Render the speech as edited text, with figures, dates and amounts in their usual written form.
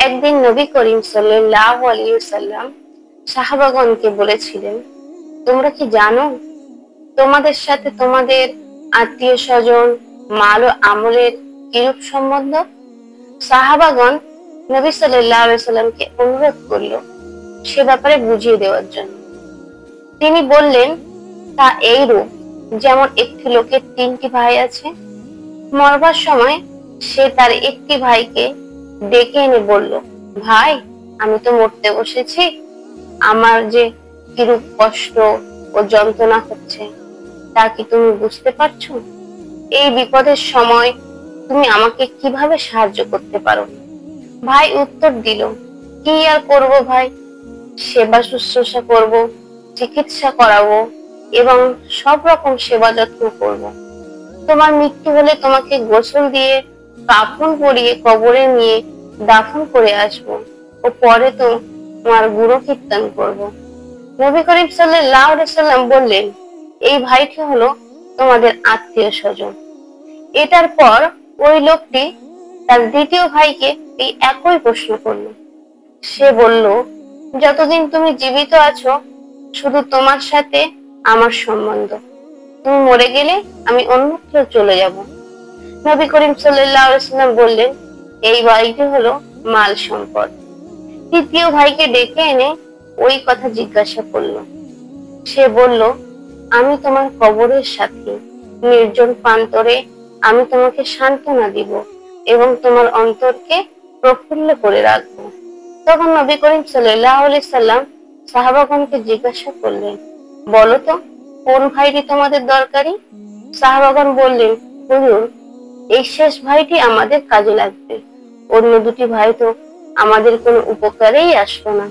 একদিন নবী করিম সাল্লাল্লাহু আলাইহি ওয়াসাল্লাম সাহাবাগণকে বলেছিলেন, তোমরা কি জানো তোমাদের সাথে তোমাদের আত্মীয় স্বজন, মাল ও আমলের কিরূপ সম্বন্ধ? সাহাবাগণ নবী সাল্লাল্লাহু আলাইহি ওয়াসাল্লামকে অনুরোধ করলো সে ব্যাপারে বুঝিয়ে দেওয়ার জন্য। তিনি বললেন, তা এইরূপ যেমন একটি লোকের 3টি ভাই আছে। মরবার সময় সে তার একটি ভাইকে ডেকে এনে বলল, ভাই, আমি তো মরতে বসেছি, আমার যে কিরূপ কষ্ট ও যন্ত্রণা হচ্ছে তা কি তুমি বুঝতে পারছো? এই বিপদের সময় তুমি আমাকে কিভাবে সাহায্য করতে পারো? ভাই উত্তর দিল, কি আর করব ভাই, সেবা শুশ্রূষা করব, চিকিৎসা করাবো এবং সব রকম সেবা যত্ন করব। তোমার মৃত্যু হলে তোমাকে গোসল দিয়ে কাফন পরিয়ে কবরে নিয়ে দাফন করে আসবো ও পরে তো তোমার গুরু কীর্তন করব। নবী করিম সাল্লাল্লাহু আলাইহি ওয়াসাল্লাম বললেন, এই ভাইটি হলো তোমাদের আত্মীয় স্বজন। এটার পর ওই লোকটি তার দ্বিতীয় ভাইকে এই একই প্রশ্ন করলো। সে বলল, যতদিন তুমি জীবিত আছো শুধু তোমার সাথে আমার সম্বন্ধ, তুমি মরে গেলে আমি অন্যত্র চলে যাব। নবী করিম সাল্লাল্লাহু আলাইহি ওয়াসাল্লাম বললেন, এই ভাইটি হলো মাল সম্পদ। তৃতীয় ভাইকে ডেকে এনে ওই কথা জিজ্ঞাসা করলো। সে বলল, আমি তোমার কবরের সাথী, নির্জন প্রান্তরে আমি তোমাকে সান্ত্বনা দিব এবং তোমার অন্তরকে প্রফুল্ল করে রাখবো। তখন নবী করিম সাল্লাল্লাহু আলাইহি সাল্লাম সাহাবাগণকে জিজ্ঞাসা করলেন, বলো তো কোন ভাইটি তোমাদের দরকারি? সাহাবাগণ বললেন, হুজুর, এই শেষ ভাইটি আমাদের কাজে লাগবে, অন্য দুটি ভাই তো আমাদের কোনো উপকারেই আসলো না।